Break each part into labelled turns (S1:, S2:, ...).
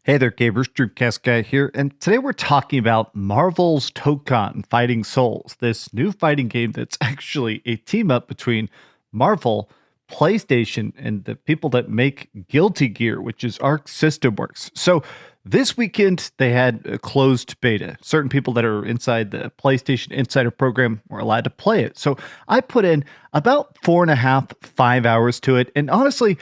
S1: Hey there, gamers. DreamcastGuy here, and today we're talking about Marvel's Tokon Fighting Souls, this new fighting game that's actually a team up between Marvel, PlayStation, and the people that make Guilty Gear, which is Arc System Works. So this weekend they had a closed beta. Certain people that are inside the PlayStation Insider program were allowed to play it. So I put in about 4.5, 5 hours to it, and honestly,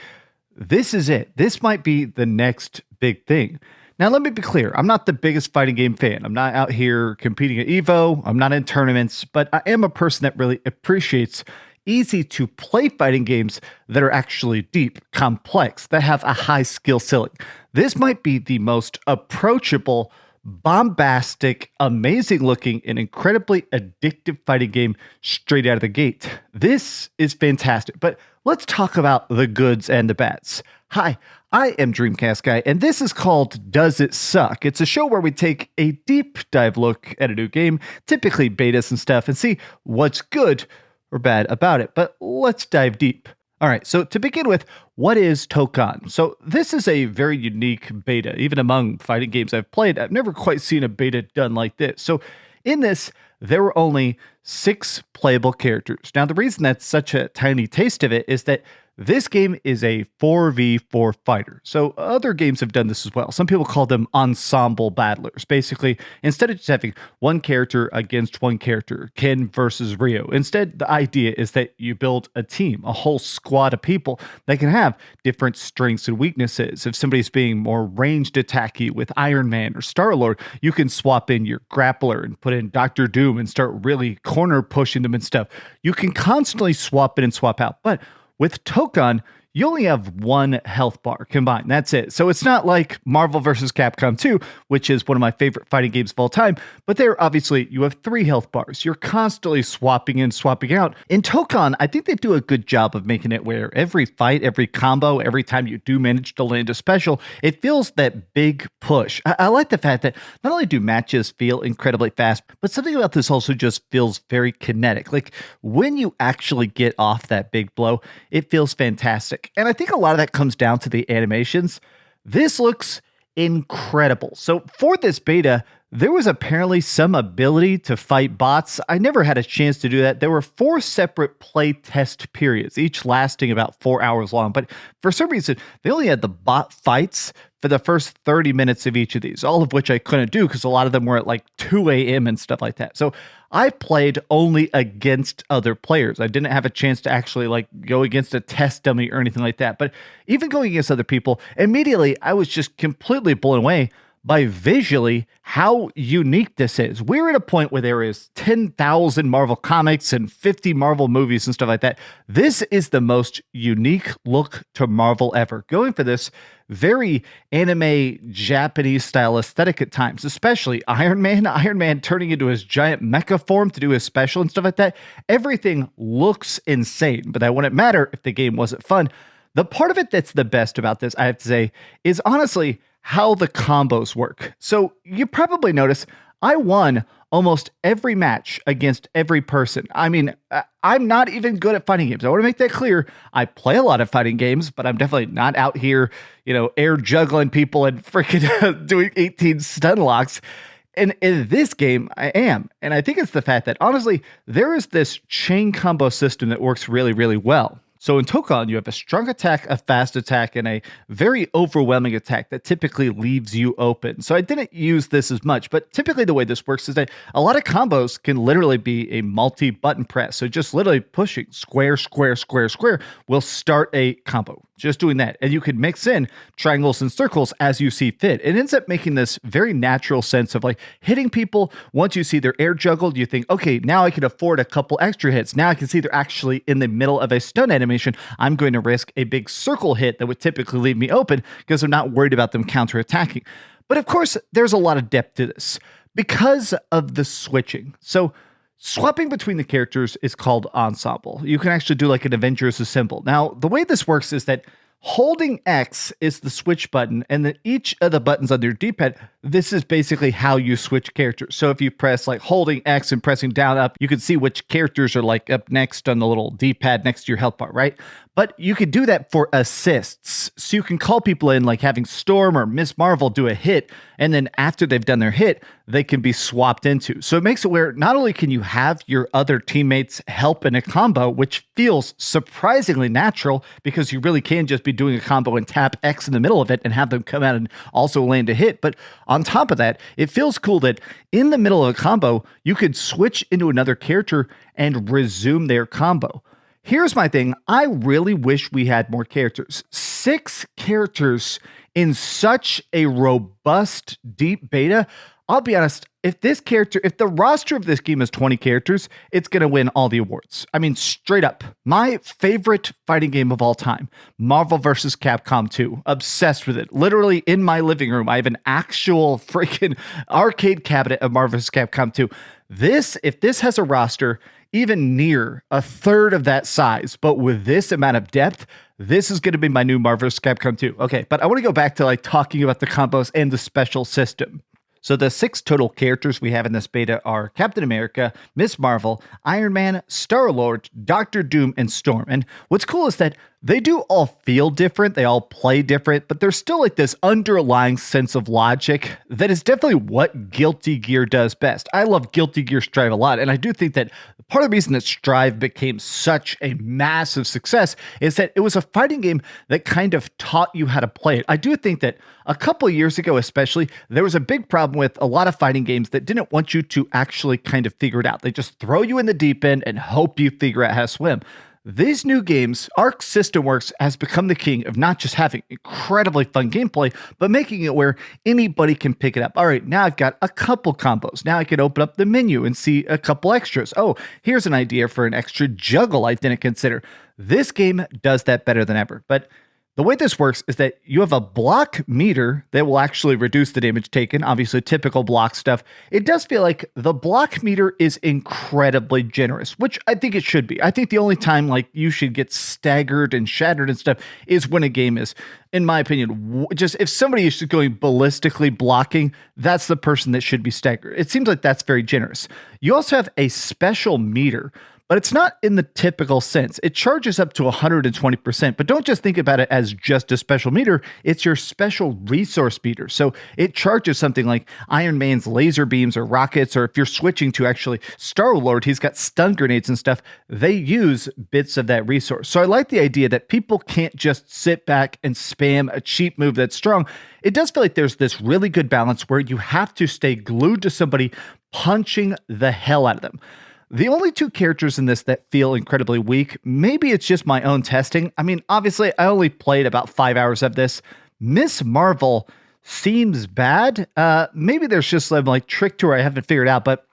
S1: this is it. This might be the next big thing. Now, let me be clear. I'm not the biggest fighting game fan. I'm not out here competing at Evo. I'm not in tournaments, but I am a person that really appreciates easy to play fighting games that are actually deep, complex, that have a high skill ceiling. This might be the most approachable, bombastic, amazing looking, and incredibly addictive fighting game straight out of the gate. This is fantastic, but let's talk about the goods and the bads. Hi, I am DreamcastGuy, and this is called Does It Suck? It's a show where we take a deep dive look at a new game, typically betas and stuff, and see what's good or bad about it. But let's dive deep. All right, so to begin with, what is Tōkon? So this is a very unique beta. Even among fighting games I've played, I've never quite seen a beta done like this. So in this, there were only 6 playable characters. Now, the reason that's such a tiny taste of it is that this game is a 4v4 fighter. So other games have done this as well. Some people call them ensemble battlers. Basically, instead of just having one character against one character, Ken versus Ryo, instead the idea is that you build a team, a whole squad of people that can have different strengths and weaknesses. If somebody's being more ranged attacky with Iron Man or Star-Lord, you can swap in your grappler and put in Doctor Doom and start really corner pushing them and stuff. You can constantly swap in and swap out. But with Tōkon, you only have 1 health bar combined. That's it. So it's not like Marvel vs. Capcom 2, which is one of my favorite fighting games of all time, but there, obviously, you have 3 health bars. You're constantly swapping in, swapping out. In Tōkon, I think they do a good job of making it where every fight, every combo, every time you do manage to land a special, it feels that big push. I like the fact that not only do matches feel incredibly fast, but something about this also just feels very kinetic. Like when you actually get off that big blow, it feels fantastic. And I think a lot of that comes down to the animations. This looks incredible. So for this beta, there was apparently some ability to fight bots. I never had a chance to do that. There were 4 separate play test periods, each lasting about 4 hours long. But for some reason, they only had the bot fights for the first 30 minutes of each of these, all of which I couldn't do because a lot of them were at like 2 a.m. and stuff like that. So I played only against other players. I didn't have a chance to actually like go against a test dummy or anything like that. But even going against other people, immediately I was just completely blown away by visually how unique this is. We're at a point where there is 10,000 Marvel comics and 50 Marvel movies and stuff like that. This is the most unique look to Marvel ever. Going for this very anime Japanese style aesthetic at times, especially Iron Man turning into his giant mecha form to do his special and stuff like that. Everything looks insane, but that wouldn't matter if the game wasn't fun. The part of it that's the best about this, I have to say, is honestly how the combos work. So you probably notice I won almost every match against every person. I mean, I'm not even good at fighting games. I want to make that clear. I play a lot of fighting games, but I'm definitely not out here, air juggling people and freaking doing 18 stun locks. And in this game, I am. And I think it's the fact that, honestly, there is this chain combo system that works really, really well. So in Tōkon, you have a strong attack, a fast attack, and a very overwhelming attack that typically leaves you open. So I didn't use this as much, but typically the way this works is that a lot of combos can literally be a multi-button press. So just literally pushing square, square, square, square will start a combo. Just doing that. And you can mix in triangles and circles as you see fit. It ends up making this very natural sense of like hitting people. Once you see their air juggled, you think, okay, now I can afford a couple extra hits. Now I can see they're actually in the middle of a stun animation. I'm going to risk a big circle hit that would typically leave me open because I'm not worried about them counterattacking. But of course, there's a lot of depth to this because of the switching. So swapping between the characters is called ensemble. You can actually do like an Avengers Assemble. Now, the way this works is that holding X is the switch button, and then each of the buttons on your D-pad, this is basically how you switch characters. So if you press like holding X and pressing down up, you can see which characters are like up next on the little D-pad next to your health bar, right? But you could do that for assists. So you can call people in, like having Storm or Miss Marvel do a hit, and then after they've done their hit, they can be swapped into. So it makes it where not only can you have your other teammates help in a combo, which feels surprisingly natural because you really can just be doing a combo and tap X in the middle of it and have them come out and also land a hit. But on top of that, it feels cool that in the middle of a combo, you could switch into another character and resume their combo. Here's my thing. I really wish we had more characters. 6 characters in such a robust, deep beta. I'll be honest, if the roster of this game is 20 characters, it's going to win all the awards. I mean, straight up. My favorite fighting game of all time, Marvel vs. Capcom 2. Obsessed with it. Literally in my living room, I have an actual freaking arcade cabinet of Marvel vs. Capcom 2. If this has a roster even near a third of that size, but with this amount of depth, this is going to be my new Marvel vs. Capcom 2. Okay, but I want to go back to like talking about the combos and the special system. So the 6 total characters we have in this beta are Captain America, Miss Marvel, Iron Man, Star-Lord, Doctor Doom, and Storm. And what's cool is that they do all feel different, they all play different, but there's still like this underlying sense of logic that is definitely what Guilty Gear does best. I love Guilty Gear Strive a lot, and I do think that part of the reason that Strive became such a massive success is that it was a fighting game that kind of taught you how to play it. I do think that a couple of years ago especially, there was a big problem with a lot of fighting games that didn't want you to actually kind of figure it out. They just throw you in the deep end and hope you figure out how to swim. These new games, Arc System Works has become the king of not just having incredibly fun gameplay, but making it where anybody can pick it up. All right, now I've got a couple combos. Now I can open up the menu and see a couple extras. Oh, here's an idea for an extra juggle I didn't consider. This game does that better than ever. But the way this works is that you have a block meter that will actually reduce the damage taken. Obviously, typical block stuff. It does feel like the block meter is incredibly generous, which I think it should be. I think the only time like you should get staggered and shattered and stuff is when a game is, in my opinion, just if somebody is just going ballistically blocking, that's the person that should be staggered. It seems like that's very generous. You also have a special meter, but it's not in the typical sense. It charges up to 120%, but don't just think about it as just a special meter. It's your special resource meter. So it charges something like Iron Man's laser beams or rockets, or if you're switching to actually Star-Lord, he's got stun grenades and stuff. They use bits of that resource. So I like the idea that people can't just sit back and spam a cheap move that's strong. It does feel like there's this really good balance where you have to stay glued to somebody punching the hell out of them. The only 2 characters in this that feel incredibly weak, maybe it's just my own testing. I mean, obviously, I only played about 5 hours of this. Miss Marvel seems bad. Maybe there's just some like trick to her I haven't figured out, but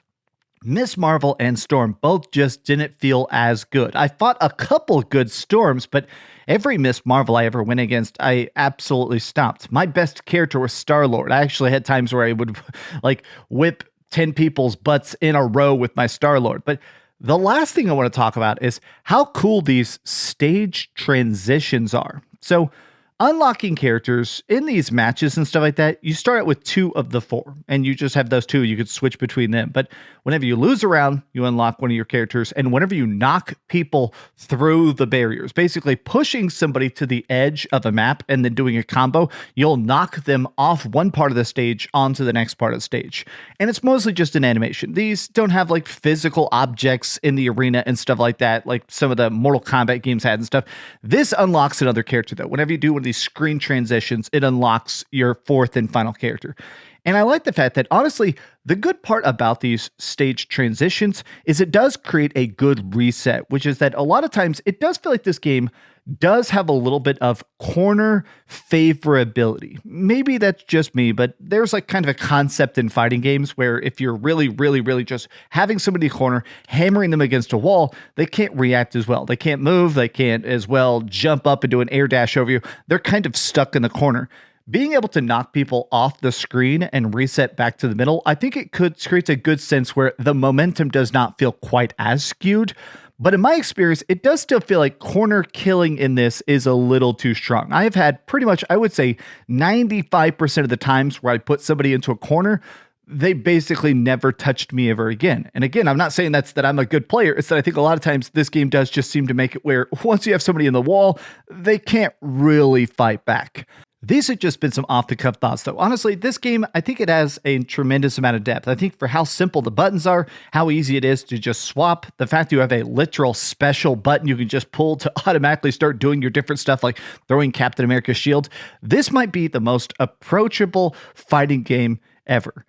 S1: Miss Marvel and Storm both just didn't feel as good. I fought a couple good Storms, but every Miss Marvel I ever went against, I absolutely stopped. My best character was Star-Lord. I actually had times where I would like whip 10 people's butts in a row with my Star-Lord. But the last thing I want to talk about is how cool these stage transitions are. So unlocking characters in these matches and stuff like that, you start out with 2 of the 4, and you just have those 2. You could switch between them. But whenever you lose a round, you unlock one of your characters. And whenever you knock people through the barriers, basically pushing somebody to the edge of a map and then doing a combo, you'll knock them off one part of the stage onto the next part of the stage. And it's mostly just an animation. These don't have like physical objects in the arena and stuff like that, like some of the Mortal Kombat games had and stuff. This unlocks another character though. Whenever you do one of these screen transitions, it unlocks your 4th and final character. And I like the fact that, honestly, the good part about these stage transitions is it does create a good reset, which is that a lot of times it does feel like this game does have a little bit of corner favorability. Maybe that's just me, but there's like kind of a concept in fighting games where if you're really just having somebody corner, hammering them against a wall, they can't react as well. They can't move. They can't as well jump up and do an air dash over you. They're kind of stuck in the corner. Being able to knock people off the screen and reset back to the middle, I think it could create a good sense where the momentum does not feel quite as skewed. But in my experience, it does still feel like corner killing in this is a little too strong. I have had pretty much, I would say, 95% of the times where I put somebody into a corner, they basically never touched me ever again. And again, I'm not saying that I'm a good player. It's that I think a lot of times this game does just seem to make it where once you have somebody in the wall, they can't really fight back. These have just been some off-the-cuff thoughts, though. Honestly, this game, I think it has a tremendous amount of depth. I think for how simple the buttons are, how easy it is to just swap, the fact you have a literal special button you can just pull to automatically start doing your different stuff, like throwing Captain America's shield, this might be the most approachable fighting game ever.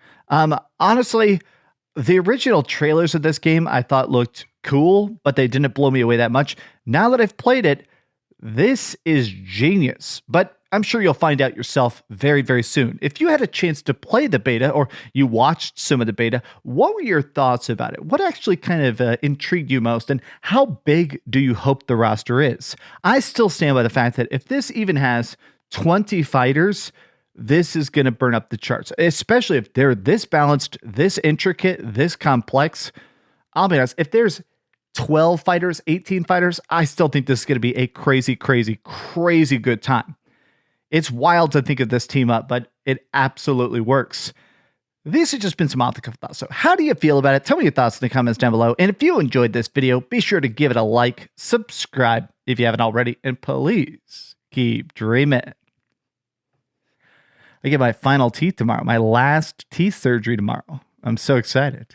S1: Honestly, the original trailers of this game I thought looked cool, but they didn't blow me away that much. Now that I've played it, this is genius, but I'm sure you'll find out yourself very, very soon. If you had a chance to play the beta or you watched some of the beta, what were your thoughts about it? What actually kind of intrigued you most, and how big do you hope the roster is? I still stand by the fact that if this even has 20 fighters, this is going to burn up the charts, especially if they're this balanced, this intricate, this complex. I'll be honest, if there's 12 fighters, 18 fighters, I still think this is going to be a crazy, crazy, crazy good time. It's wild to think of this team up, but it absolutely works. These have just been some off-the-cuff thoughts. So how do you feel about it? Tell me your thoughts in the comments down below. And if you enjoyed this video, be sure to give it a like, subscribe if you haven't already, and please keep dreaming. I get my final teeth tomorrow, my last teeth surgery tomorrow. I'm so excited.